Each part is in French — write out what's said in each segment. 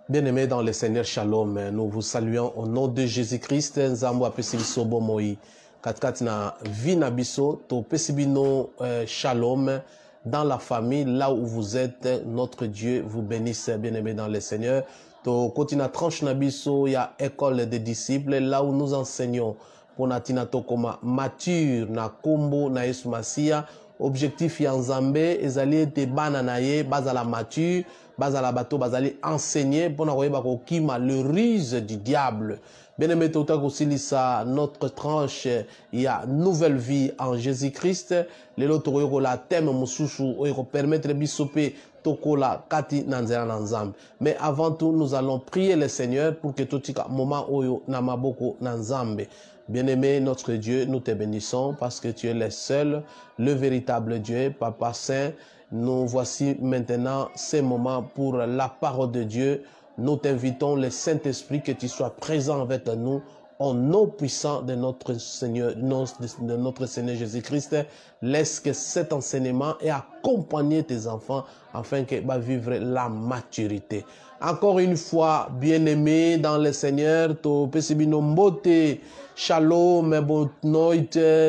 Bien-aimés dans le Seigneur, Shalom, nous vous saluons au nom de Jésus-Christ. Nzambo apesi biso bomoi katikati na vie na biso to pesi bino Shalom dans la famille là où vous êtes. Notre Dieu vous bénisse, bien-aimés dans le Seigneur. To kotina tranche na biso ya école des disciples là où nous enseignons pour natina to koma mature na kombo na Yesu Masia. Objectif ya Nzambe ezali ete bana na ye bazala mature, bazala bato bazali enseigner pour na koyeba kokima le ruse du diable. Bien-aimé tota kosilisa notre tranche ya nouvelle vie en Jésus-Christ. Lelo tokoyoko la thème mususu oyo permettre biso pe tokola kati na nzela na Nzambe. Mais avant tout, nous allons prier le Seigneur pour que totika moment oyo na maboko na Nzambe. Bien-aimé, notre Dieu, nous te bénissons parce que tu es le seul, le véritable Dieu, Papa Saint. Nous voici maintenant ces moments pour la parole de Dieu. Nous t'invitons, le Saint-Esprit, que tu sois présent avec nous au nom puissant de notre Seigneur, de notre Seigneur Jésus-Christ. Laisse que cet enseignement ait accompagné tes enfants afin qu'ils va vivre la maturité. Encore une fois, bien-aimés dans le Seigneur, to pesibino mbote, shalom, bon noit,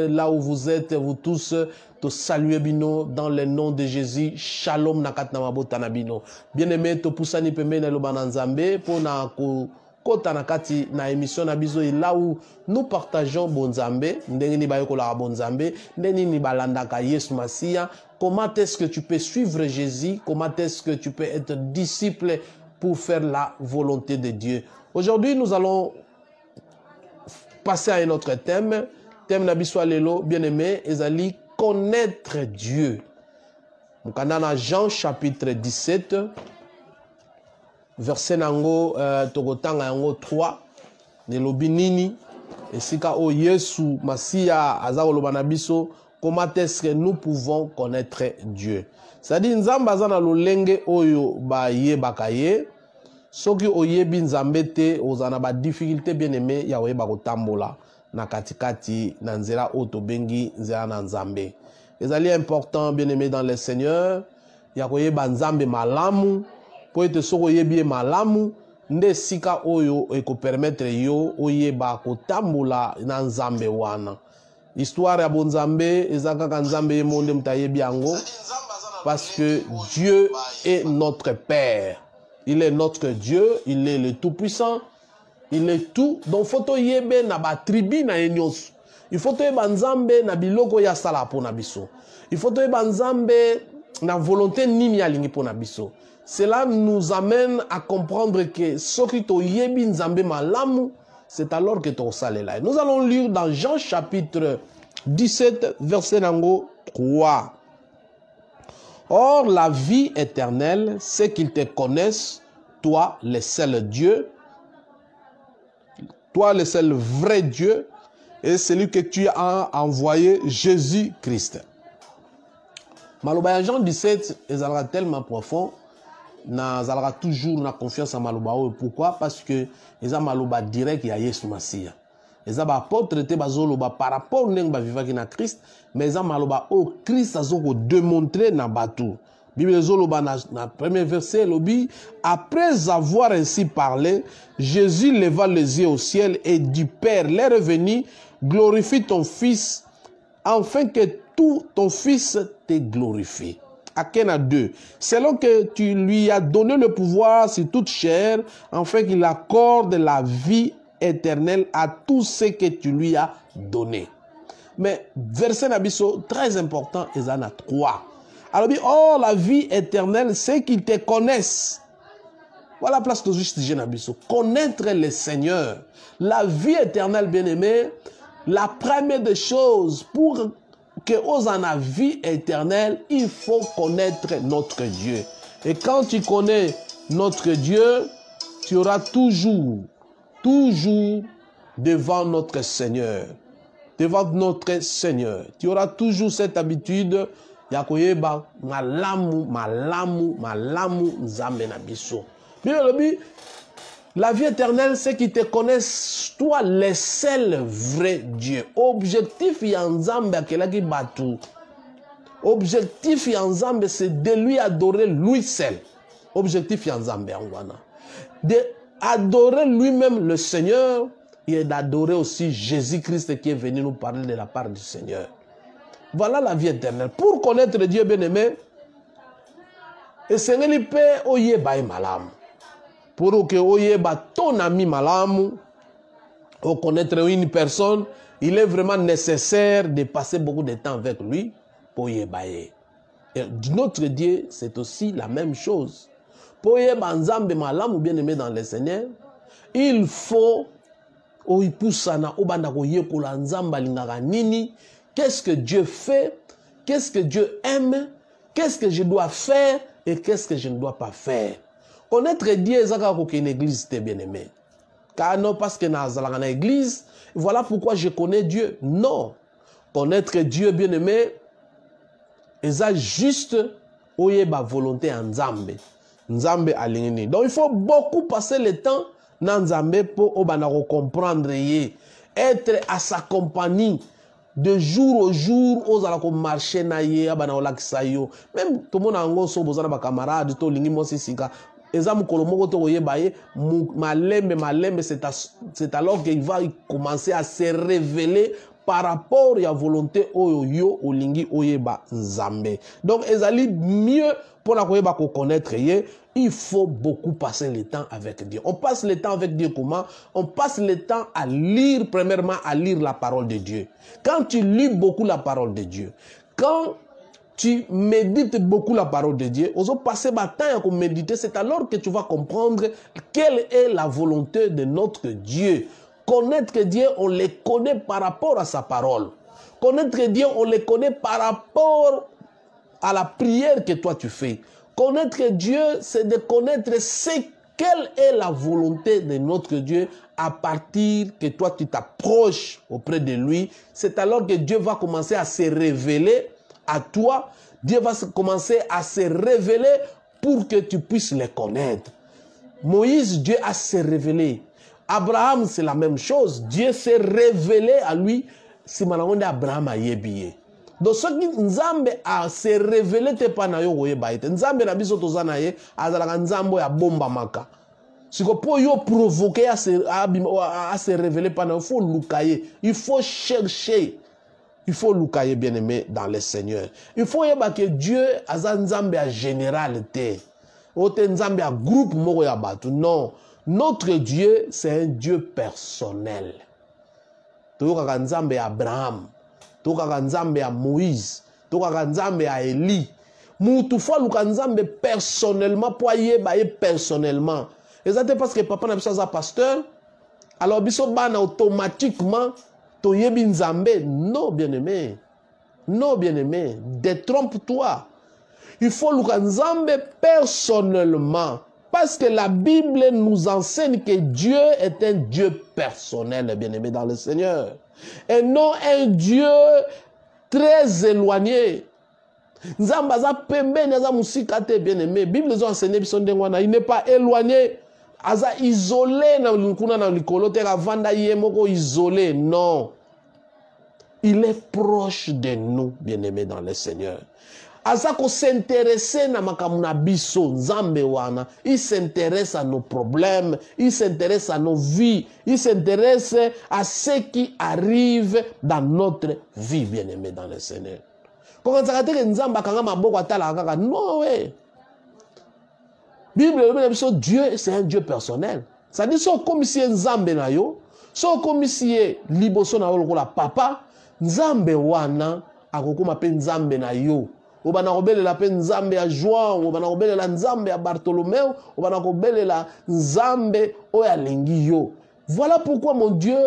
là où vous êtes, vous tous, to saluer bino dans le nom de Jésus, shalom nakat na mabota na bino. Bien-aimés, to pusani pembe na lobana Nzambe, pour na kota na kati na émission na biso, là où nous partageons bon Nzambe, ndenge ni bayoko la bon Nzambe, ndenge ni balandaka Yesu Masia. Comment est-ce que tu peux suivre Jésus? Comment est-ce que tu peux être disciple pour faire la volonté de Dieu? Aujourd'hui, nous allons passer à un autre thème. Thème nabiso lelo, bien-aimé, ezali connaître Dieu. Mukandana Jean chapitre 17, verset nango tokotanga yango 3, nelobi nini esika o Yesu Masia azakoloba na biso. Comment est-ce que nous pouvons connaître Dieu? C'est-à-dire, Nzambe azana lolenge oyo ba yebaka ye. Soki oyebi Nzambe te, ozana ba difficulté bien aimé ya oyeba kotambola na katikati na nzela oto bengi nzela na Nzambe. Ezali important bien aimé dans le Seigneur ya koyeba Nzambe malamu po ete soko yebi malamu nde sika oyo eko permettre yo oyeba kotambola na Nzambe wana. Histoire ya bonzambe ezakaka Nzambe monde mutayebi yango parce que Dieu est notre Père. Il est notre Dieu, il est le tout-puissant, il est tout. Donc faut yebe na ba tribu na enyos. Il faut yeba Nzambe na biloko ya sala pona biso. Il faut yeba Nzambe na volonté nini ya lingi pona biso. Cela nous amène à comprendre que soki to yebi Nzambe malamu, c'est alors que tu as là. Nous allons lire dans Jean chapitre 17, verset 3. Or, la vie éternelle, c'est qu'ils te connaissent, toi, le seul Dieu, toi, le seul vrai Dieu, et celui que tu as envoyé, Jésus-Christ. Maloba Jean 17, ils sera tellement profond. Nazalaka toujours na confiance en Maloba. Pourquoi? Parce que ils ont Maloba direct ya Yesu Masia. Ils ont apôtre te bazoloba par rapport neng ba vivaki na Christ, mais ils ont Maloba au Christ azoko démontrer na batu. Bible zoloba na premier verset lobi, après avoir ainsi parlé, Jésus leva les yeux au ciel et dit, Père, l'est revenu, glorifie ton fils afin que tout ton fils te glorifie. Akena 2. Selon que tu lui as donné le pouvoir sur toute chair, afin qu'il accorde la vie éternelle à tout ce que tu lui as donné. Mais verset Nabiso, très important, Ezana 3. Alors, oh, la vie éternelle, c'est qu'ils te connaissent. Voilà la place que juste dis Nabiso. Connaître le Seigneur. La vie éternelle, bien-aimé, la première des choses pour que aux en la vie éternelle, il faut connaître notre Dieu. Et quand tu connais notre Dieu, tu auras toujours devant notre Seigneur. Devant notre Seigneur. Tu auras toujours cette habitude, yakoyeba malamu nzambe na biso. La vie éternelle, c'est qu'ils te connaissent, toi, le seul vrai Dieu. Objectif yanzambe akelaki batu. Objectif yanzambe, c'est de lui adorer lui seul. Objectif yanzambe angwana. d'adorer lui-même le Seigneur et d'adorer aussi Jésus-Christ qui est venu nous parler de la part du Seigneur. Voilà la vie éternelle. Pour connaître Dieu bien-aimé, et Seigneur peut oyeba malam. Pour que oyeba ton ami malam, ou connaître une personne, il est vraiment nécessaire de passer beaucoup de temps avec lui pour oyeba. Et notre Dieu, c'est aussi la même chose. Pour oyeba nzambe malam ou bien-aimé dans le Seigneur, il faut qu'est-ce que Dieu fait, qu'est-ce que Dieu aime, qu'est-ce que je dois faire et qu'est-ce que je ne dois pas faire. Connaître Dieu, c'est une église, bien-aimé. Car non, parce que dans l'église, voilà pourquoi je connais Dieu. Non. Connaître Dieu, bien-aimé, c'est juste ma volonté en Nzambe. Nzambe alingini. Donc il faut beaucoup passer le temps dans Nzambe pour comprendre, être à sa compagnie de jour au jour, aux ala ko marcher na ye abana olakisa yo. Même tout le monde a un so bozana ba camarade to lingi mosi sika. Ezamu kolomoko to oyeba ye malembe c'est alors qu'il va commencer à se révéler par rapport à la volonté oyo olingi oyeba nzambe. Donc ezali mieux pour la connaître, il faut beaucoup passer le temps avec Dieu. On passe le temps avec Dieu comment? On passe le temps à lire, premièrement, à lire la parole de Dieu. Quand tu lis beaucoup la parole de Dieu, quand tu médites beaucoup la parole de Dieu, on passer le temps à méditer, c'est alors que tu vas comprendre quelle est la volonté de notre Dieu. Connaître que Dieu, on le connaît par rapport à sa parole. Connaître que Dieu, on le connaît par rapport à la prière que toi tu fais. Connaître Dieu, c'est de connaître quelle est la volonté de notre Dieu à partir que toi tu t'approches auprès de lui. C'est alors que Dieu va commencer à se révéler à toi. Dieu va commencer à se révéler pour que tu puisses le connaître. Moïse, Dieu a se révélé. Abraham, c'est la même chose. Dieu s'est révélé à lui. Si malheureusement Abraham a yébié. Donc ce qui Nzambe a se révélé te pa na yo oyeba ete. Nzambe na biso tozana ye azalaka nzambo ya bomba maka. Siko po yo provoquer à se révéler pa na, il faut lukaye. Il faut chercher. Il faut lukaye bien-aimé dans le Seigneur. Il faut yeba que Dieu aza nzambe a généralité. Ote nzambe a groupe moko ya batu. Non. Notre Dieu, c'est un Dieu personnel. Toyokaka nzambe ya Abraham. Toka nzambe ya Moïse, toka nzambe ya Eli. Mutu fa luka nzambe personnellement pour yeba personnellement. Et ça parce que papa n'a pas pasteur. Alors biso bana automatiquement to yebi nzambe. Non bien-aimé. Non bien-aimé, détrompe-toi. Il faut luka nzambe personnellement. Parce que la Bible nous enseigne que Dieu est un Dieu personnel, bien-aimé dans le Seigneur. Et non un Dieu très éloigné. Nzambaza pembe naza musikate bien-aimé. Bible nous enseigne il n'est pas éloigné. Aza isolé na lunkuna na likolo te vanda yemoko isolé. Non. Il est proche de nous, bien-aimé dans le Seigneur. Azako s'intéresser na makamuna biso nzambe wana, il s'intéresse à nos problèmes, il s'intéresse à nos vies, il s'intéresse à ce qui arrive dans notre vie, bien-aimé dans le Seigneur. Quand ça que nzamba kanga maboko atala kaka non ouais. Bible le Dieu c'est un Dieu personnel. Ça dit so comme si nzambe na yo, so comme si liboso na yo la papa, nzambe wana akokoma pe nzambe na yo. Obana kobele la pe nzambe ya Joan, obana kobele la nzambe ya Bartholomeo, obana kobele la nzambe oya lingi yo. Voilà pourquoi mon Dieu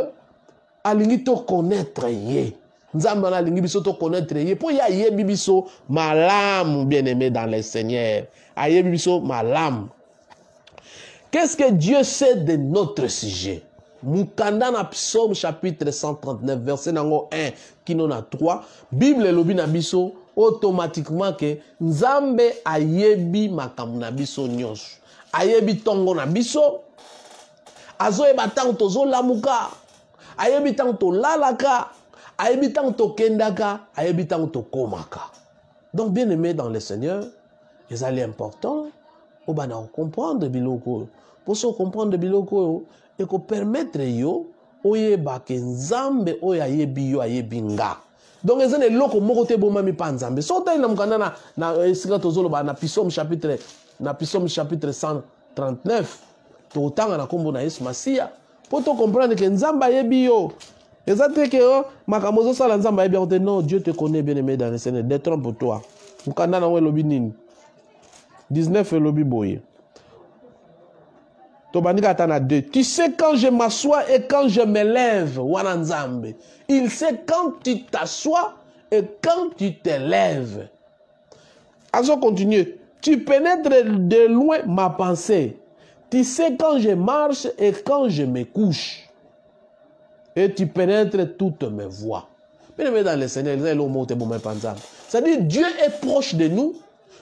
a lingi to connaître ye. Nzambe a lingi biso to connaître ye. Pour ya ye bibiso malam bien-aimé dans le Seigneur. A ye bibiso malam. Qu'est-ce que Dieu sait de notre sujet? Mukanda na Psaume chapitre 139 verset nango 1 qui non a 3. Bible lobi na biso automatiquement que Nzambe ayebi makambo na biso nyonso. Ayebi tongo na biso. Azoyeba tango tozo lamuka. Ayebi tango to lalaka. Ayebi tango to kendaka. Ayebi tango to komaka. Donc bien aimé dans le Seigneur, c'est important. Obana comprendre biloko. poso comprendre biloko et ko permettre yo oyeba ke nzambe oyo ayebi yo ayebi nga. Donc ezana eloko moko te boma mi pa nzambe. So ta na mukanda na esika tozoloba na Psaume chapitre 139 to tanga na kombo na Yesu Masia pour te comprendre que nzambe ayebi yo. Ezate ke makambo zo sala nzambe ayebi yo te non, Dieu te connaît bien aimé dans le Seigneur. Détrompe-toi. Mukanda na we lobi nini 19 lobi boye. Tobandika 2. Tu sais quand je m'assois et quand je me lève, wana nzambe. Il sait quand tu t'assois et quand tu te lèves. Alors continue. Tu pénètres de loin ma pensée. Tu sais quand je marche et quand je me couche. Et tu pénètres toutes mes voies. Mais dans le Seigneur, c'est-à-dire Dieu est proche de nous.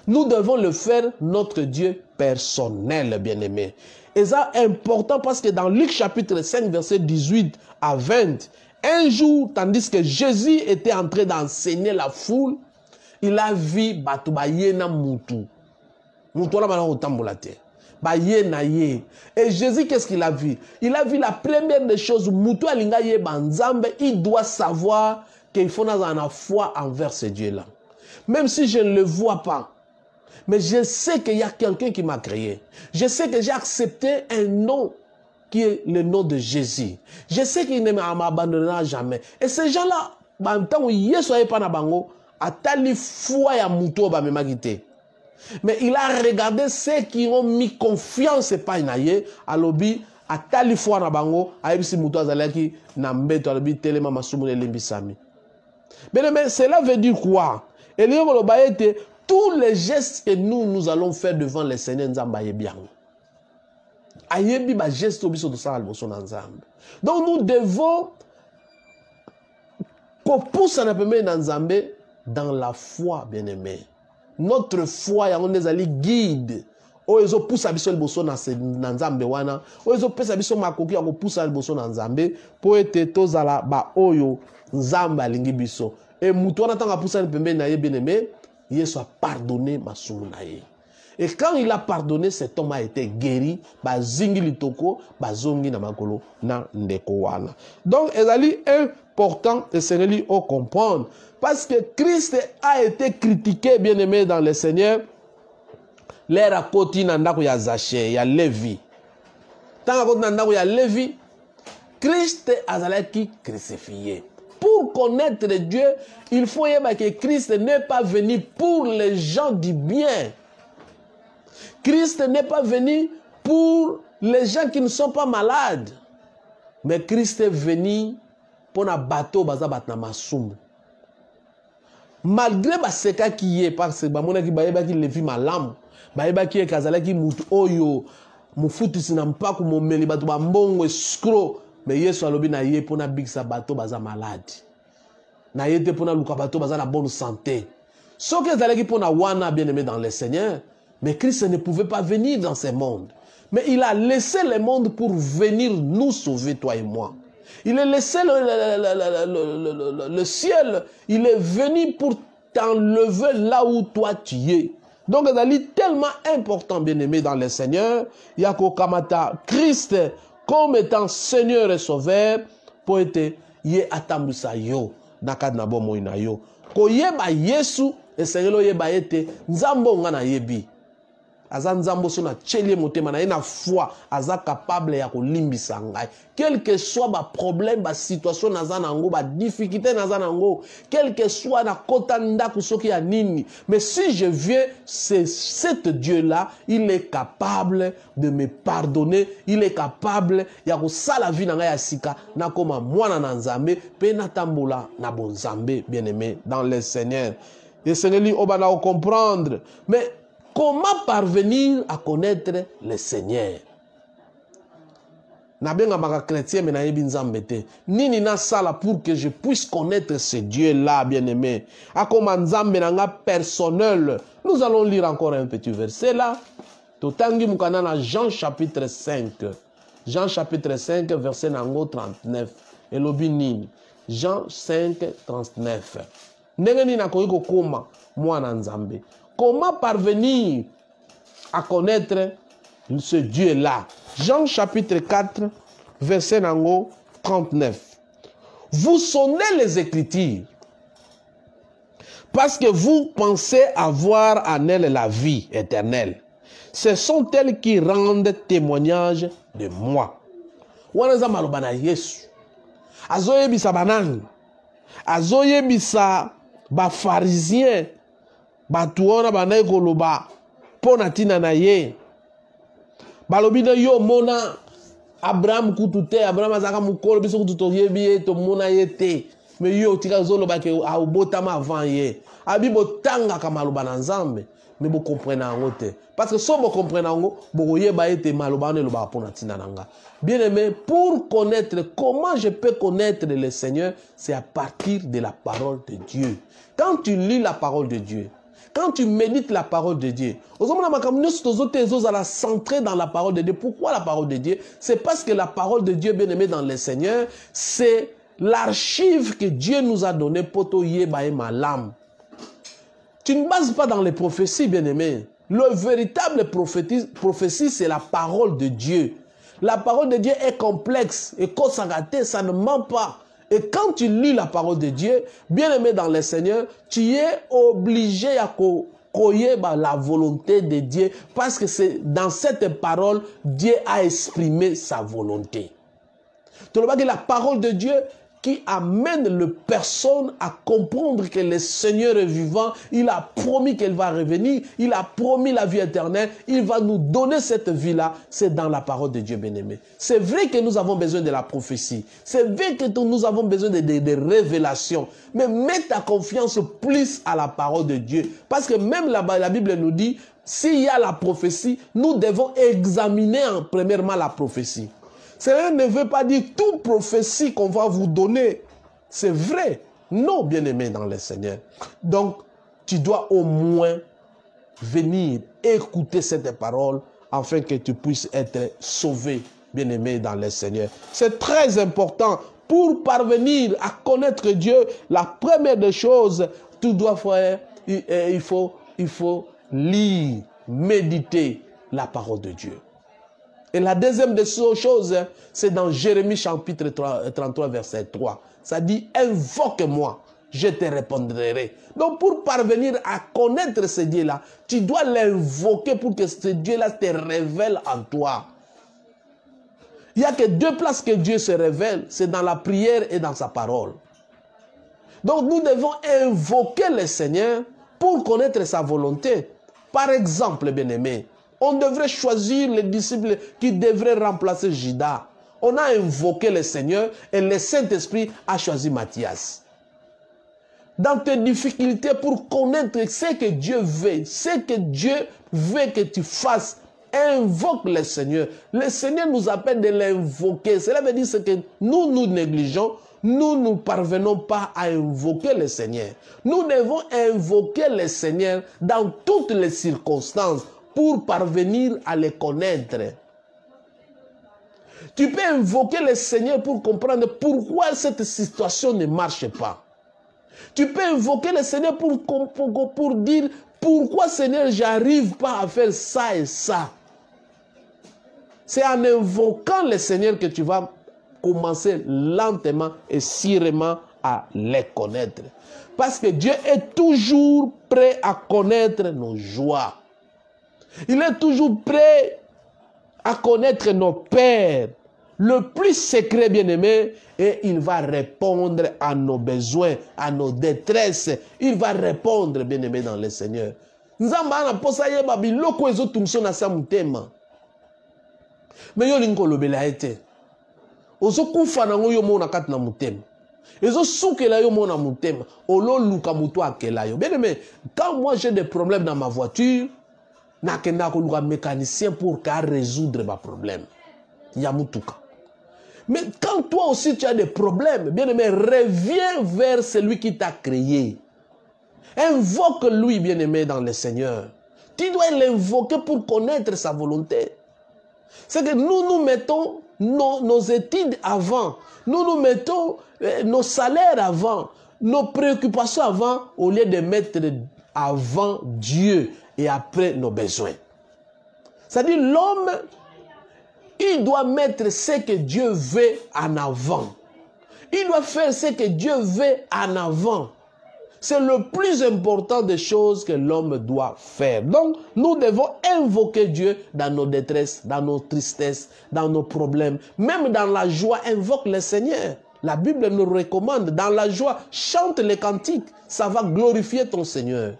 Nous devons le faire notre Dieu personnel, bien-aimé. Et ça est important parce que dans Luc chapitre 5, verset 18 à 20, un jour, tandis que Jésus était en train d'enseigner la foule, il a vu Batubayena Moutou. Moutou la mana otambolate. Bayena ye. Et Jésus, qu'est-ce qu'il a vu? Il a vu la première des choses. Moutou alinga ye banzambe, il doit savoir qu'il faut avoir la foi envers ce Dieu-là. Même si je ne le vois pas. Mais je sais qu'il y a quelqu'un qui m'a créé. Je sais que j'ai accepté un nom qui est le nom de Jésus. Je sais qu'il ne m'abandonnera jamais. Et ces gens-là, mais il a regardé ceux qui ont mis confiance pas inaye à l'obi à tali fois na bango a ebisi muto azalaki na mbeto alobi telema masumu lembisami. Mais cela veut dire quoi? Et tous les gestes que nous allons faire devant le Seigneur Nzamba yebi. Ayebi ba geste obiso de ça alboso na Nzamba. Donc nous devons pousser na pembe na Nzambe dans la foi, bien-aimé. Notre foi ya on ezali guide. O ezo poussa biso alboso na Nzambe wana. O ezo pesa biso makoki ya ko poussa alboso na Nzambe po ete tozala ba oyo Nzamba alingi biso. Et muto wana tanga poussa na pembe na ye, bien-aimé. Yesu a pardonné ma sounaye. Et quand il a pardonné, cet homme a été guéri. Bazingi litoko, bazongi na makolo na ndeko wana. Donc, ezali important de se relire au comprendre. Parce que Christ a été critiqué, bien aimé dans le Seigneur. L'air à côté nandako ya Zaché, ya Lévi. Tant à côté nandako ya Lévi, Christ azalaki crucifié. Pour connaître Dieu, il faut que Christ n'est pas venu pour les gens du bien. Christ n'est pas venu pour les gens qui ne sont pas malades. Mais Christ est venu pour un bateau baza batna masumu. Malgré baseka qui est parce que bamona ki bayeba ki levi malam, bayeba ki kazala ki mutu oyo mufuti sinampa ku momeli batu ba mbongo escroc. Mais Yesu alobi na ye pona bigsa bato baza malade. Na ye te pona luka bato baza na bonne santé. Ce que zalaki pona wana bien-aimé dans le Seigneur, mais Christ ne pouvait pas venir dans ce monde. Mais il a laissé le monde pour venir nous sauver, toi et moi. Il a laissé le ciel, il est venu pour t'enlever là où toi tu es. Donc c'est tellement important, bien-aimé dans le Seigneur, Yako Kamata Christ comme étant Seigneur et Sauveur, pour être ye atambusa yo, nakad na bomo ina yo. Ko yeba Yesu, et Seigneur yeba ete, nzambo ngana yebi. Aza nzambo sona tchelie motema na ina foi, aza capable ya ko limbisa ngai. Quel que soit ba problème, ba situation naza nango, ba difficulté naza nango, quel que soit na kota ndaku soki ya nini. Mais si je viens, c'est cet Dieu-là, il est capable de me pardonner, il est capable ya ko sala vie na ngai ya sika, na koma mwana na nzambe, pe na tambola na bon nzambe, bien-aimé dans le Seigneur. Et Seigneur, on va comprendre. Mais comment parvenir à connaître le Seigneur? Nabenga maka chrétien mais na yebi nzambe te. Nini na sala pour que je puisse connaître ce Dieu-là, bien-aimé. Akoma nzambe nanga personnel. Nous allons lire encore un petit verset là. Totangi mukana na Jean chapitre 5. Jean chapitre 5 verset nango 39. Elobi nini? Jean 5 39. Ndenge nini nakoki koma mwana nzambe. Comment parvenir à connaître ce Dieu-là? Jean chapitre 4, verset 39. Vous sonnez les Écritures parce que vous pensez avoir en elles la vie éternelle. Ce sont elles qui rendent témoignage de moi. Wanaza malobana Yesu. Azoye bisa banani. Azoye bisa ba pharisien. Batuona banaye koloba. Pona tina na ye. Balobina yo mona. Abraham kutute. Abraham azaka mukolo biso kututo yebi ye to mona ye te. Me yo tika zolo ba ke aubotama avant ye. Abibo tanga kamaloba na nzambe. Mais vous comprenez en te. Parce que si vous comprenez en vous bien aimé, pour connaître comment je peux connaître le Seigneur, c'est à partir de la parole de Dieu. Quand tu lis la parole de Dieu, quand tu médites la parole de Dieu, centré dans la parole de Dieu. Pourquoi la parole de Dieu? C'est parce que la parole de Dieu, bien aimé dans le Seigneur, c'est l'archive que Dieu nous a donné pour te yébaé ma lame. Tu ne bases pas dans les prophéties, bien-aimé. Le véritable prophétie, c'est la parole de Dieu. La parole de Dieu est complexe et consacrée, ça ne ment pas. Et quand tu lis la parole de Dieu, bien-aimé dans le Seigneur, tu es obligé à connaître la volonté de Dieu parce que c'est dans cette parole, Dieu a exprimé sa volonté. Tu vois que la parole de Dieu qui amène le personne à comprendre que le Seigneur est vivant, il a promis qu'il va revenir, il a promis la vie éternelle, il va nous donner cette vie-là, c'est dans la parole de Dieu bien-aimé. C'est vrai que nous avons besoin de la prophétie, c'est vrai que nous avons besoin de révélations, mais mets ta confiance plus à la parole de Dieu, parce que même là-bas, la Bible nous dit, s'il y a la prophétie, nous devons examiner premièrement la prophétie. Cela ne veut pas dire toute prophétie qu'on va vous donner. C'est vrai. Non, bien-aimé dans le Seigneur. Donc, tu dois au moins venir écouter cette parole afin que tu puisses être sauvé, bien-aimé dans le Seigneur. C'est très important pour parvenir à connaître Dieu. La première des choses, tu dois faire, il faut lire, méditer la parole de Dieu. Et la deuxième des choses, c'est dans Jérémie chapitre 33, verset 3. Ça dit, invoque-moi, je te répondrai. Donc pour parvenir à connaître ce Dieu-là, tu dois l'invoquer pour que ce Dieu-là te révèle en toi. Il n'y a que deux places que Dieu se révèle, c'est dans la prière et dans sa parole. Donc nous devons invoquer le Seigneur pour connaître sa volonté. Par exemple, bien-aimé, on devrait choisir les disciples qui devraient remplacer Judas. On a invoqué le Seigneur et le Saint-Esprit a choisi Matthias. Dans tes difficultés pour connaître ce que Dieu veut, ce que Dieu veut que tu fasses, invoque le Seigneur. Le Seigneur nous appelle de l'invoquer. Cela veut dire que nous négligeons, nous ne parvenons pas à invoquer le Seigneur. Nous devons invoquer le Seigneur dans toutes les circonstances pour parvenir à le connaître. Tu peux invoquer le Seigneur pour comprendre pourquoi cette situation ne marche pas. Tu peux invoquer le Seigneur pour dire pourquoi, Seigneur, j'arrive pas à faire ça et ça. C'est en invoquant le Seigneur que tu vas commencer lentement et sûrement à les connaître. Parce que Dieu est toujours prêt à connaître nos joies. Il est toujours prêt à connaître nos pères, le plus secret bien-aimé, et il va répondre à nos besoins, à nos détresses. Il va répondre, bien-aimé, dans le Seigneur. Mais yo linko lobela ete. Ozo kufa nango yo mona kat na mutema. Ezo soukela yo mona mutema. Olo luka muto akela yo. Bien aimé, quand moi j'ai des problèmes dans ma voiture, na kenda ko luka mécanicien pour résoudre ma problème. Ya mutuka. Mais quand toi aussi tu as des problèmes, bien aimé, reviens vers celui qui t'a créé. Invoque lui, bien aimé, dans le Seigneur. Tu dois l'invoquer pour connaître sa volonté. C'est que nous mettons nos études avant. Nous mettons nos salaires avant. Nos préoccupations avant, au lieu de mettre avant Dieu et après nos besoins. C'est-à-dire l'homme, il doit mettre ce que Dieu veut en avant. Il doit faire ce que Dieu veut en avant. C'est le plus important des choses que l'homme doit faire. Donc, nous devons invoquer Dieu dans nos détresses, dans nos tristesses, dans nos problèmes. Même dans la joie, invoque le Seigneur. La Bible nous recommande, dans la joie, chante les cantiques. Ça va glorifier ton Seigneur.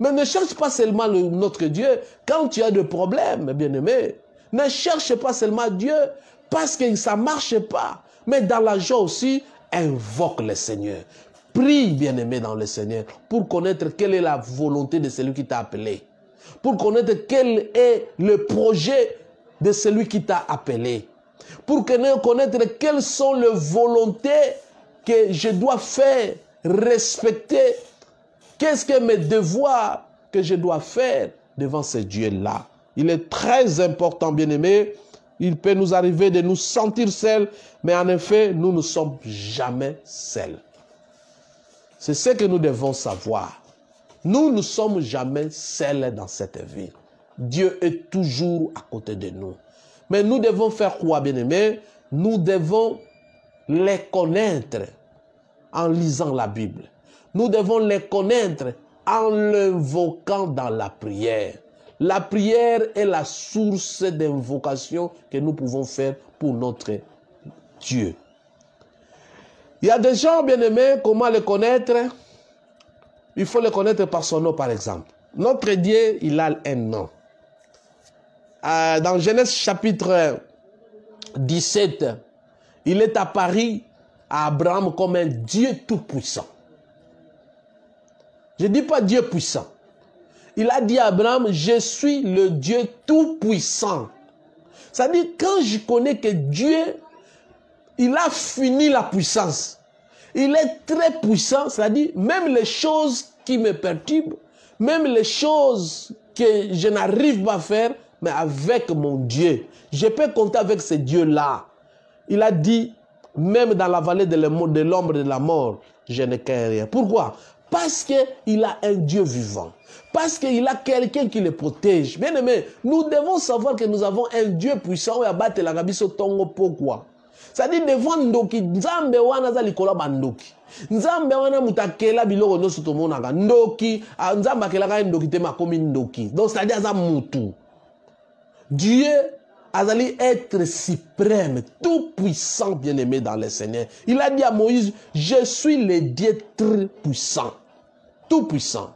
Mais ne cherche pas seulement notre Dieu quand tu as des problèmes, bien-aimé. Ne cherche pas seulement Dieu parce que ça ne marche pas. Mais dans la joie aussi, invoque le Seigneur. Prie, bien-aimé, dans le Seigneur, pour connaître quelle est la volonté de celui qui t'a appelé. Pour connaître quel est le projet de celui qui t'a appelé. Pour connaître quelles sont les volontés que je dois faire, respecter. Qu'est-ce que mes devoirs que je dois faire devant ce Dieu-là? Il est très important, bien-aimé. Il peut nous arriver de nous sentir seuls, mais en effet, nous ne sommes jamais seuls. C'est ce que nous devons savoir. Nous ne sommes jamais seuls dans cette vie. Dieu est toujours à côté de nous. Mais nous devons faire quoi, bien-aimés? Nous devons les connaître en lisant la Bible. Nous devons les connaître en l'invoquant dans la prière. La prière est la source d'invocation que nous pouvons faire pour notre Dieu. Il y a des gens, bien-aimés, comment les connaître? Il faut les connaître par son nom, par exemple. Notre Dieu, il a un nom. Dans Genèse chapitre 17, il est apparu à Abraham comme un Dieu tout-puissant. Je ne dis pas Dieu puissant. Il a dit à Abraham, je suis le Dieu tout-puissant. C'est-à-dire, quand je connais que Dieu, il a fini la puissance. Il est très puissant, c'est-à-dire, même les choses qui me perturbent, même les choses que je n'arrive pas à faire, mais avec mon Dieu, je peux compter avec ce Dieu-là. Il a dit, même dans la vallée de l'ombre de la mort, je ne crains rien. Pourquoi? Parce qu'il a un Dieu vivant. Parce qu'il a quelqu'un qui le protège. Bien aimé, nous devons savoir que nous avons un Dieu puissant. Pourquoi? C'est-à-dire devant Ndoki, Nzambe wana za likola bandoki. Nzambe wana mutakela biloko nyonso tomonaka. Ndoki, Nzambe akelaka Ndoki te makomi Ndoki. Donc c'est-à-dire za mutu. Dieu azali être suprême, tout puissant, bien-aimé dans le Seigneur. Il a dit à Moïse, je suis le Dieu très puissant, tout puissant.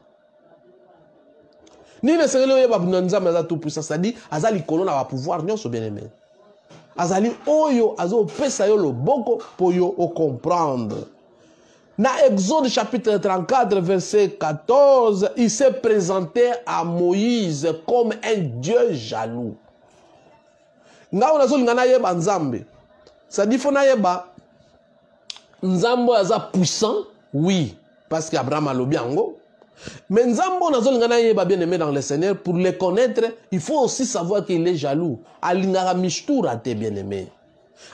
Ni le Seigneur Nzambe aza tout puissant, c'est-à-dire azali kolona va pouvoir nyonso bien-aimé. Azali oyo azo pesa yo loboko pour yo comprendre. Dans Exode chapitre 34 verset 14, il s'est présenté à Moïse comme un Dieu jaloux. Nga onazo ngana yeba Nzambe. Ça dit faut na yeba Nzambe aza puissant, oui, parce qu'Abraham a lobi ango. Mais Nzambe onazo ngana yeba bien aimé dans le Seigneur, pour le connaître, il faut aussi savoir qu'il est jaloux. Alingara mishtura te bien aimé.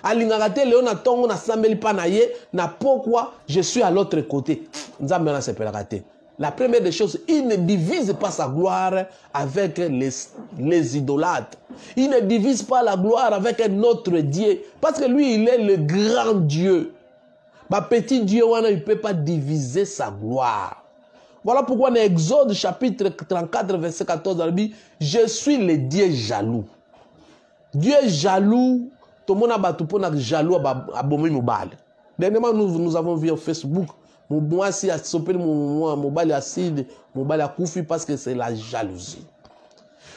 Alingara te leona tongo na sambeli pa na ye, na pourquoi je suis à l'autre côté. Nzambe na sepelaka te. La première des choses, il ne divise pas sa gloire avec les idolâtres. Il ne divise pas la gloire avec un autre Dieu. Parce que lui, il est le grand Dieu. Ma petit Dieu, il ne peut pas diviser sa gloire. Voilà pourquoi dans Exode chapitre 34, verset 14, on dit, je suis le Dieu jaloux. Dieu jaloux, tout le monde a jaloux à Bomi Mobile. Dernièrement, nous avons vu au Facebook, moi si a sopé mobile acide, mobile a koufi parce que c'est la jalousie.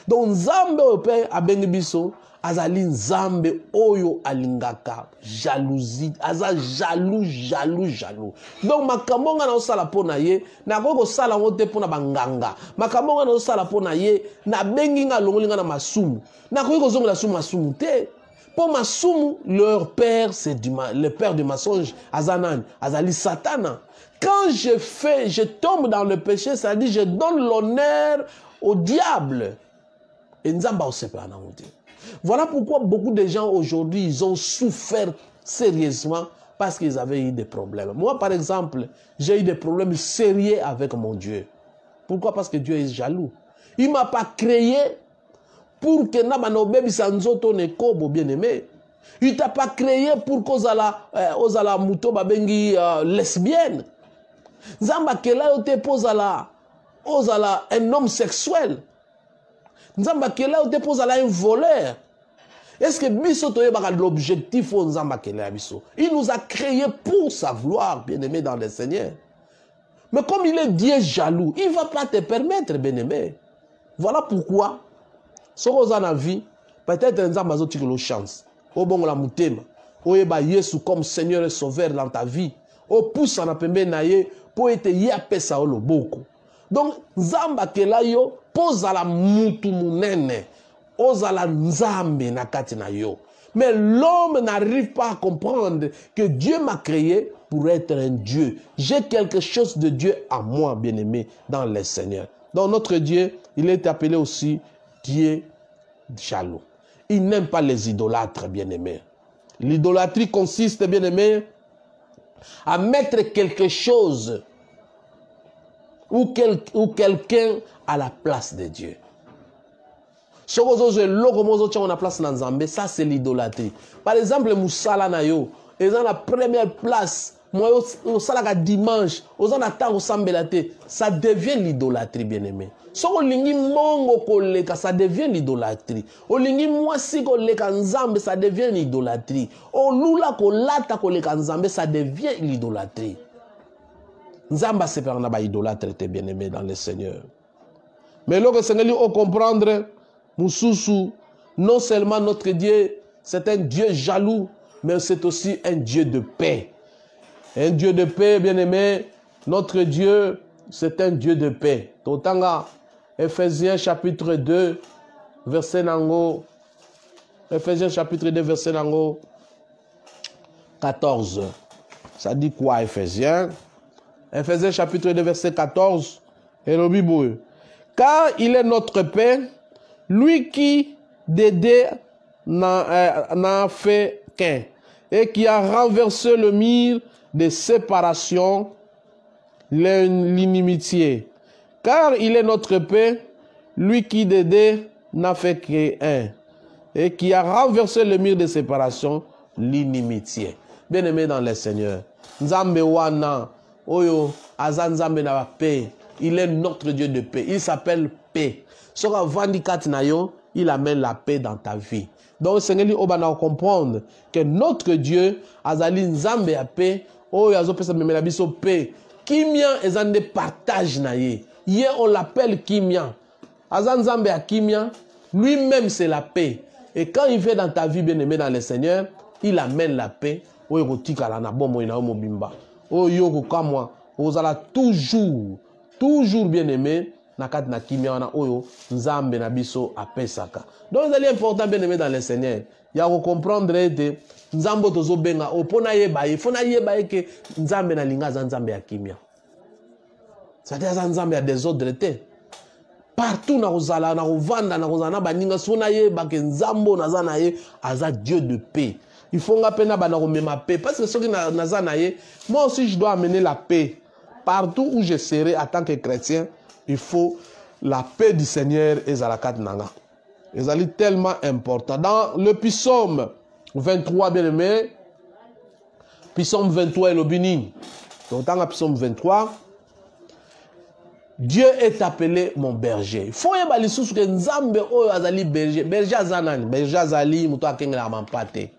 Donc Nzambe au père a bengibiso, azali Nzambe oyo alingaka jalousie, aza jaloux. Donc makambonga na osala pona ye, na koko sala ngote pona banganga. Makambonga na osala pona ye, na benginga longolinga na masumu. Na koko zonga la masumu te. Pour masumu, leur père c'est le père du mensonge, azanan, azali satana. Quand je tombe dans le péché, ça dit je donne l'honneur au diable. Et Nzamba osepana ngote. Voilà pourquoi beaucoup de gens aujourd'hui, ils ont souffert sérieusement parce qu'ils avaient eu des problèmes. Moi, par exemple, j'ai eu des problèmes sérieux avec mon Dieu. Pourquoi? Parce que Dieu est jaloux. Il ne m'a pas créé pour que nabana obebisa nzoto ne kobo bien-aimé. Il t'a pas créé pour qu'ozala muto babengi lesbienne. Nzamba kela yo te pozala un homme sexuel. Nzamba kela yo te pozala un voleur. Est-ce que biso toyeba l'objectif au Nzamba kela biso? Il nous a créé pour sa gloire, bien-aimé dans le Seigneur. Mais comme il est Dieu jaloux, il ne va pas te permettre, bien-aimé. Voilà pourquoi, ce qu'on a dans la vie, peut-être Nzamba a une chance. Au bon la mutema, au yeba Yesu comme Seigneur et Sauveur dans ta vie, au pousse en apembe naye pour être yapé sa olo boko. Donc Nzamba kela yo pose à la mutu munene, ozala Nzambe na kati na yo. Mais l'homme n'arrive pas à comprendre que Dieu m'a créé pour être un Dieu. J'ai quelque chose de Dieu à moi, bien-aimé, dans le Seigneur. Donc notre Dieu, il est appelé aussi Dieu jaloux. Il n'aime pas les idolâtres, bien-aimés. L'idolâtrie consiste, bien-aimés, à mettre quelque chose ou quelqu'un à la place de Dieu. Ça, c'est l'idolâtrie. Par exemple, Moussala Nayo, ils ont la première place. Moi, au salaga dimanche, aux en attend au sambelate, ça devient l'idolâtrie, bien-aimé. So olingi mongo koleka, ça devient l'idolâtrie. Olingi mwasi koleka nzambe, ça devient l'idolâtrie. Olula kolata koleka nzambe, ça devient l'idolâtrie. Nzamba se perna ba idolâtre, bien-aimé dans le Seigneur. Mais lorsque le Seigneur on comprendre, Moussousou, non seulement notre Dieu, c'est un Dieu jaloux, mais c'est aussi un Dieu de paix. Un Dieu de paix, bien-aimé, notre Dieu, c'est un Dieu de paix. Totanga, Ephésiens chapitre 2, verset nango. Ephésiens chapitre 2, verset nango 14. Ça dit quoi, Ephésiens? Ephésiens chapitre 2, verset 14. Et le Bible. Car il est notre paix, lui qui d'aider n'a fait qu'un, et qui a renversé le mur de séparation, l'inimitié. Car il est notre paix, lui qui d'aider n'a fait qu'un, et qui a renversé le mur de séparation, l'inimitié. Bien-aimé dans le Seigneur, Nzambe wana, oyo, azan Nzambe na paix, il est notre Dieu de paix, il s'appelle paix. Sora vandikat nayo, il amène la paix dans ta vie. Donc, Seigneur, on va comprendre que notre Dieu, azali Nzambe a paix, oh, yazo pesa memela biso paix. Kimia ezande partage na ye. Hier, on l'appelle Kimia. Azan Nzambe a Kimia, lui-même c'est la paix. Et quand il vient dans ta vie, bien-aimé dans le Seigneur, il amène la paix. Oh, yotika la na bomo ina omo bimba. Oh, yoko kamwa, ozala toujours bien-aimé. Nakat na kimia wana oyo Nzambe na biso apesaka. Donc c'est important bien aimé dans le Seigneur. Ya ko comprendre de Nzambo tozo benga opona yeba ye fona yeba ke Nzambe na linga za Nzambe ya kimia. Ça dire za Nzambe ya désordre te. Partout na kozala na kovanda na kozana baninga sona yeba ke Nzambo na za na ye aza Dieu de paix. Il faut nga pena bana ko mema paix parce que soki na za na ye, moi aussi je dois amener la paix partout où je serai en tant que chrétien. Il faut la paix du Seigneur et Zalakat Nanga. C'est tellement important. Dans le psaume 23, bien aimé, psaume 23 et le Bini. Donc, dans le psaume 23, Dieu est appelé mon berger. Il faut y aller sous que Nzambe o azali berger. Berger azanani. Berger azali muto akengela mampate.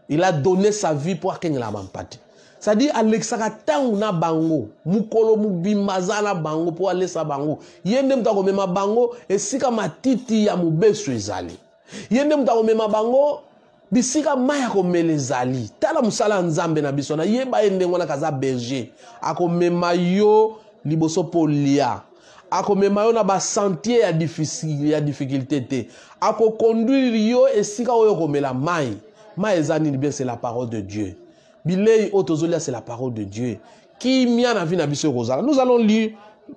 Il a donné sa vie pour akengela mampate. C'est-à-dire, Alexaka tauna bango, mukolo mubimazana bango pour aller sa bango. Yende mtako mema bango, et sika matiti ya mubesu ezali. Yende mtako mema bango, bisika maya komele zali. Tala musala Nzambe na bisona, yeba yende ngwana kaza berger. Ako mema yo liboso polia. Ako mema yo na ba sentier ya difficulté te. Ako conduire yo, et sika oyo komela mai. Mai ezani bien, c'est la parole de Dieu. Bilei otozolia, c'est la parole de Dieu. Qui mia na vie na biso rozala. Nous allons lire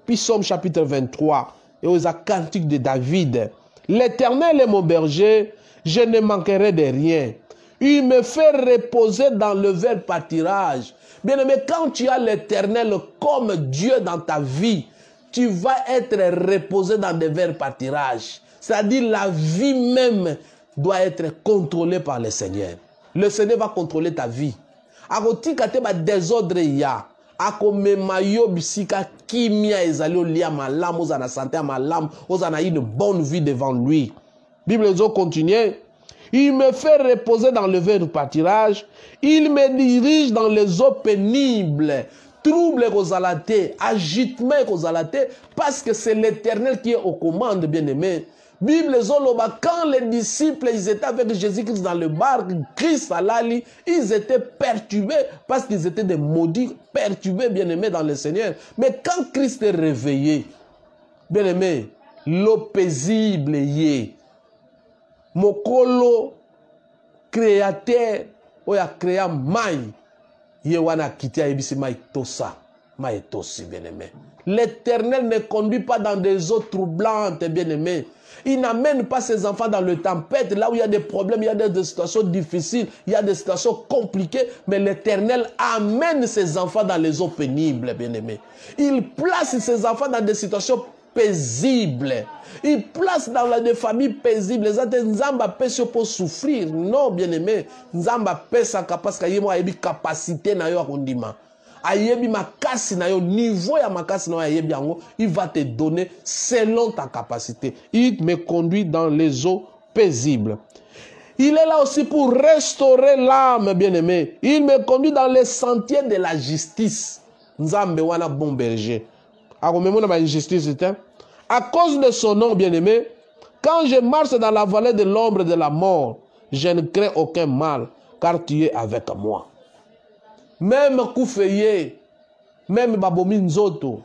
Psaume chapitre 23 et aux cantiques de David. L'Éternel est mon berger, je ne manquerai de rien. Il me fait reposer dans le vert pâturage. Bien aimé, quand tu as l'Éternel comme Dieu dans ta vie, tu vas être reposé dans des verts pâturages. C'est-à-dire la vie même doit être contrôlée par le Seigneur. Le Seigneur va contrôler ta vie. Akotika te ba désordre ya. Akomema yo bisika kimia ezali olia malamu ozana santé malamu ozana une bonne vie devant lui. Bible zo continue. Il me fait reposer dans le vert du pâturage. Il me dirige dans les eaux pénibles. Trouble kozalate, agitement kozalate, parce que c'est l'Éternel qui est aux commandes, bien-aimés. Bible zoloba, quand les disciples ils étaient avec Jésus-Christ dans le barque, Christ alali, ils étaient perturbés parce qu'ils étaient des maudits, perturbés, bien-aimés dans le Seigneur. Mais quand Christ est réveillé, bien-aimés, l'eau paisible y Mokolo créateur, oya créa mai, yewana kitia ebisi mai tosa, mai tosi, bien-aimé. L'Éternel ne conduit pas dans des eaux troublantes, bien-aimés. Il n'amène pas ses enfants dans le tempête, là où il y a des problèmes, il y a des situations difficiles, il y a des situations compliquées, mais l'Éternel amène ses enfants dans les eaux pénibles, bien-aimés. Il place ses enfants dans des situations paisibles. Il place dans des familles paisibles. Les autres, Nzamba pèse pour souffrir. Non, bien-aimé. Nzamba pèse parce qu'il y a une capacité na yo akondima. Ayebi makasi na yo niveau ya makasi na yo ayebi yango, il va te donner selon ta capacité. Il me conduit dans les eaux paisibles. Il est là aussi pour restaurer l'âme, bien-aimé. Il me conduit dans les sentiers de la justice. Nzambe wana bon berger. Akomemona ba justice était. À cause de son nom, bien-aimé, quand je marche dans la vallée de l'ombre de la mort, je ne crains aucun mal, car tu es avec moi. Même Koufeye, même Babomi Nzoto,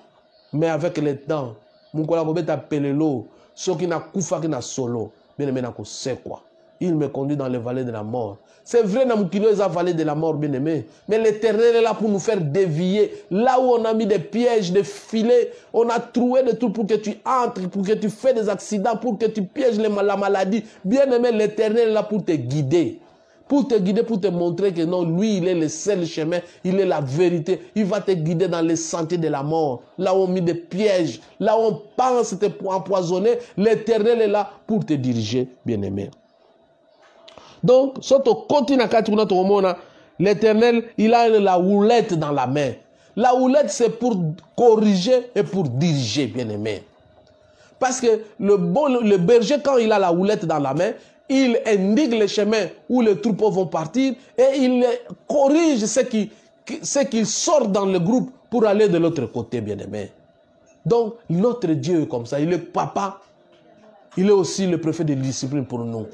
mais avec le temps, mon collègue a pelelo, ceux qui n'a Koufa qui n'a solo, bien-aimé n'a c'est quoi. Il me conduit dans les vallées de la mort. C'est vrai, dans la vallée de la mort, bien-aimé. Mais l'Éternel est là pour nous faire dévier. Là où on a mis des pièges, des filets, on a trouvé de tout pour que tu entres, pour que tu fais des accidents, pour que tu pièges la maladie. Bien-aimé, l'Éternel est là pour te guider. Pour te guider, pour te montrer que non, lui, il est le seul chemin, il est la vérité. Il va te guider dans les sentiers de la mort. Là où on a mis des pièges, là où on pense te empoisonner, l'Éternel est là pour te diriger, bien-aimé. Donc, l'Éternel, il a la houlette dans la main. La houlette, c'est pour corriger et pour diriger, bien-aimé. Parce que le berger, quand il a la houlette dans la main, il indique le chemin où les troupeaux vont partir et il corrige ce qui sort dans le groupe pour aller de l'autre côté, bien-aimé. Donc, notre Dieu est comme ça. Il est papa. Il est aussi le préfet de discipline pour nous.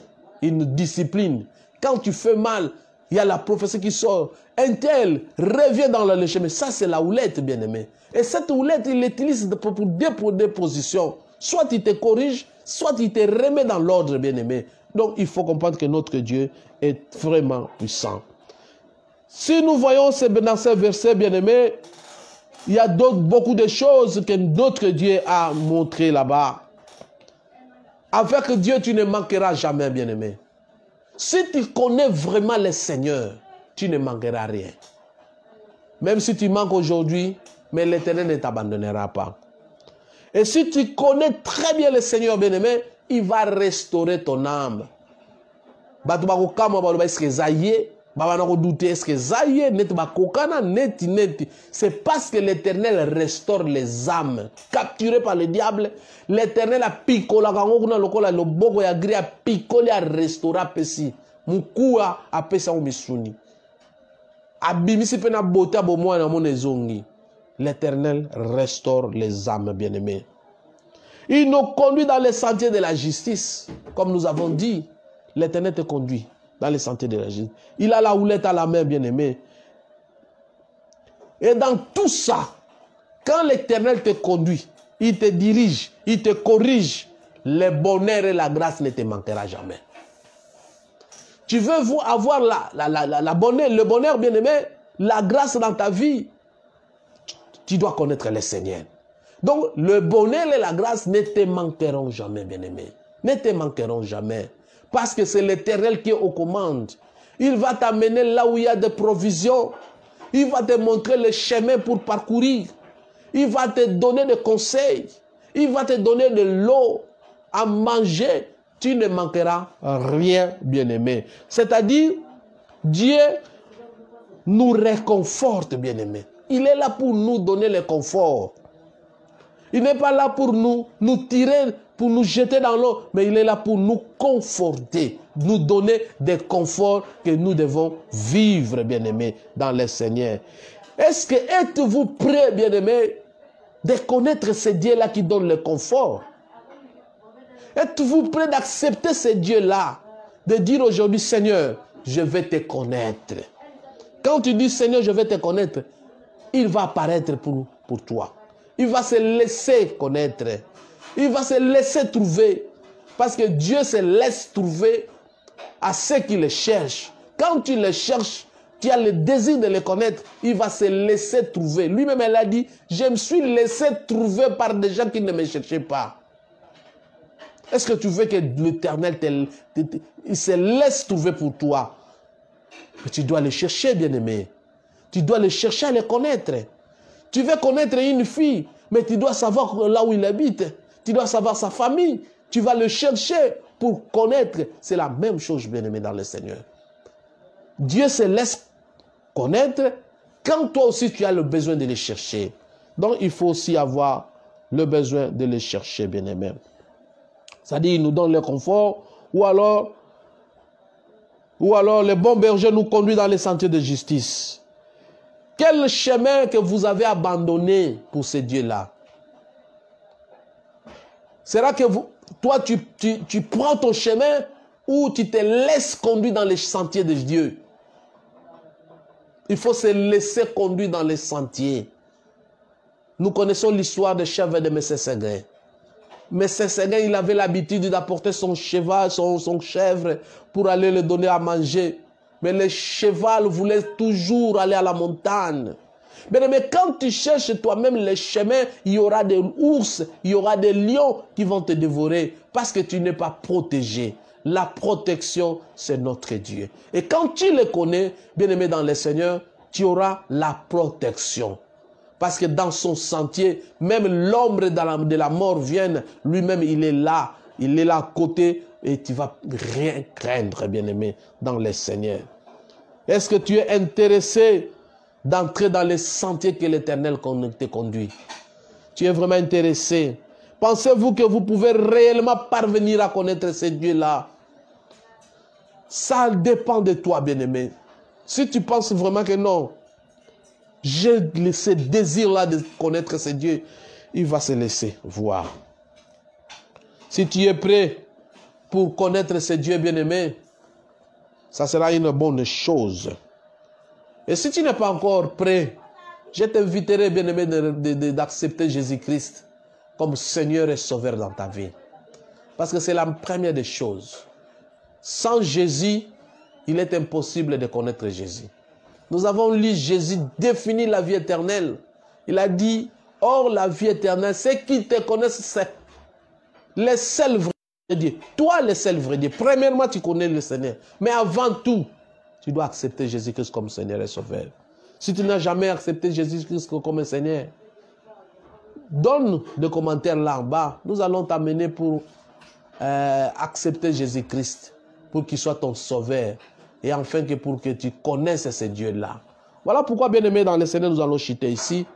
Il nous discipline. Quand tu fais mal, il y a la prophétie qui sort. Un tel revient dans le chemin. Ça, c'est la houlette, bien-aimé. Et cette houlette, il l'utilise pour des positions. Soit il te corrige, soit il te remet dans l'ordre, bien-aimé. Donc, il faut comprendre que notre Dieu est vraiment puissant. Si nous voyons dans ces versets, bien-aimé, il y a beaucoup de choses que notre Dieu a montrées là-bas. Avec Dieu, tu ne manqueras jamais, bien-aimé. Si tu connais vraiment le Seigneur, tu ne manqueras rien. Même si tu manques aujourd'hui, mais l'Éternel ne t'abandonnera pas. Et si tu connais très bien le Seigneur, bien-aimé, il va restaurer ton âme. C'est parce que l'Éternel restaure les âmes capturées par le diable. L'Éternel a picolé le bogo ya gri a picolé a restaurer pesi. Mukua a pesa o misuni. Abimisi pena bota bo mo na monezongi. L'Éternel restaure les âmes, bien-aimés. Il nous conduit dans les sentiers de la justice. Comme nous avons dit, l'Éternel te conduit dans les sentiers de la justice. Il a la houlette à la main, bien-aimé. Et dans tout ça, quand l'Éternel te conduit, il te dirige, il te corrige, le bonheur et la grâce ne te manquera jamais. Tu veux avoir le bonheur, bien-aimé, la grâce dans ta vie, tu dois connaître le Seigneur. Donc, le bonheur et la grâce ne te manqueront jamais, bien-aimé. Ne te manqueront jamais. Parce que c'est l'Éternel qui est aux commandes. Il va t'amener là où il y a des provisions. Il va te montrer le chemin pour parcourir. Il va te donner des conseils. Il va te donner de l'eau. à manger, tu ne manqueras rien, bien-aimé. C'est-à-dire, Dieu nous réconforte, bien-aimé. Il est là pour nous donner le confort. Il n'est pas là pour nous tirer, pour nous jeter dans l'eau, mais il est là pour nous conforter, nous donner des conforts que nous devons vivre, bien-aimés, dans le Seigneur. Êtes-vous prêts, bien-aimés, de connaître ce Dieu-là qui donne le confort? Êtes-vous prêts d'accepter ce Dieu-là, de dire aujourd'hui, Seigneur, je vais te connaître? Quand tu dis, Seigneur, je vais te connaître, il va apparaître pour toi. Il va se laisser connaître. Il va se laisser trouver. Parce que Dieu se laisse trouver à ceux qui le cherchent. Quand tu le cherches, tu as le désir de le connaître, il va se laisser trouver. Lui-même, il a dit, je me suis laissé trouver par des gens qui ne me cherchaient pas. Est-ce que tu veux que l'Éternel il se laisse trouver pour toi? Mais tu dois le chercher, bien-aimé. Tu dois le chercher à le connaître. Tu veux connaître une fille, mais tu dois savoir là où il habite. Tu dois savoir sa famille. Tu vas le chercher pour connaître. C'est la même chose, bien-aimé, dans le Seigneur. Dieu se laisse connaître quand toi aussi tu as le besoin de le chercher. Donc, il faut aussi avoir le besoin de le chercher, bien-aimé. C'est-à-dire, il nous donne le confort, ou alors le bon berger nous conduit dans les sentiers de justice. Quel chemin que vous avez abandonné pour ce Dieu-là? Sera que toi, tu prends ton chemin ou tu te laisses conduire dans les sentiers de Dieu? Il faut se laisser conduire dans les sentiers. Nous connaissons l'histoire de chèvre de M. Séguin. M. Séguin, il avait l'habitude d'apporter son cheval, son chèvre pour aller le donner à manger. Mais le cheval voulait toujours aller à la montagne. Mais quand tu cherches toi-même le chemin, il y aura des ours, il y aura des lions qui vont te dévorer parce que tu n'es pas protégé. La protection, c'est notre Dieu. Et quand tu le connais, bien-aimé dans le Seigneur, tu auras la protection. Parce que dans son sentier, même l'ombre de la mort vienne, lui-même il est là à côté. Et tu ne vas rien craindre, bien-aimé, dans le Seigneur. Est-ce que tu es intéressé d'entrer dans les sentiers que l'Éternel te conduit? Tu es vraiment intéressé? Pensez-vous que vous pouvez réellement parvenir à connaître ce Dieu-là? Ça dépend de toi, bien-aimé. Si tu penses vraiment que non, j'ai ce désir-là de connaître ce Dieu, il va se laisser voir. Si tu es prêt pour connaître ce Dieu bien-aimé, ça sera une bonne chose. Et si tu n'es pas encore prêt, je t'inviterai, bien-aimé, d'accepter Jésus-Christ comme Seigneur et Sauveur dans ta vie. Parce que c'est la première des choses. Sans Jésus, il est impossible de connaître Jésus. Nous avons lu Jésus définir la vie éternelle. Il a dit, or la vie éternelle, ceux qui te connaissent, c'est les seuls vrais dieux. Toi, le seul vrai Dieu. Premièrement, tu connais le Seigneur. Mais avant tout, tu dois accepter Jésus-Christ comme Seigneur et Sauveur. Si tu n'as jamais accepté Jésus-Christ comme Seigneur, donne des commentaires là en bas. Nous allons t'amener pour accepter Jésus-Christ, pour qu'il soit ton Sauveur. Et enfin, pour que tu connaisses ce Dieu-là. Voilà pourquoi, bien-aimés dans le Seigneur, nous allons chuter ici.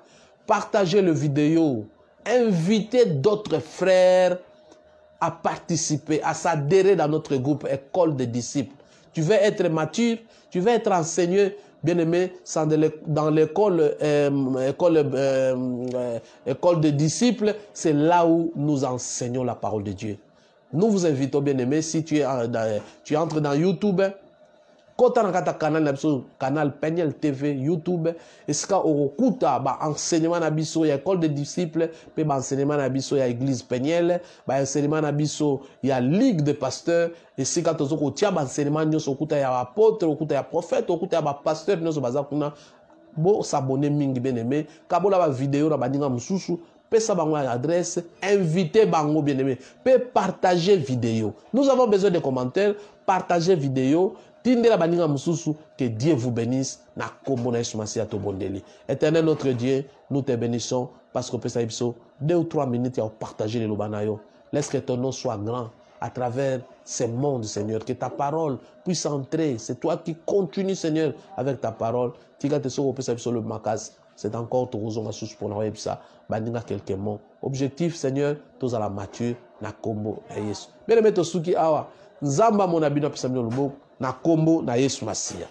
Partagez le vidéo. Invitez d'autres frères à participer, à s'adhérer dans notre groupe École des disciples. Tu veux être mature, tu veux être enseigné, bien-aimé, dans l'école école des disciples, c'est là où nous enseignons la parole de Dieu. Nous vous invitons, bien-aimé, si tu entres dans YouTube, canal Peniel TV, YouTube, et ce enseignement nabiso, il y a école des disciples, puis enseignement nabiso, il y a église Peniel, enseignement nabiso, il y a ligue de pasteurs, et si quand on tient enseignement, il y a apôtre, il y a prophète, il y a pasteur, il y a bon s'abonner mingi bien-aimé, kabo la vidéo na baninga mususu, peut savoir l'adresse, inviter bango bien-aimé, peut partager vidéo. Nous avons besoin de commentaires, partager vidéo. Que Dieu vous bénisse. Éternel notre Dieu, nous te bénissons parce que 2 ou 3 minutes à partager les lobanayo. Laisse que ton nom soit grand à travers ces mondes, Seigneur. Que ta parole puisse entrer. C'est toi qui continues, Seigneur, avec ta parole. C'est encore ton raison à sous pour nous ça. Bandinga quelques mots. Objectif, Seigneur, tous à la mature, na combo, na Yesu. Bien aimé, to suki awa. Nzamba mon abino pisamio lubo, na combo, na Yesu Masia.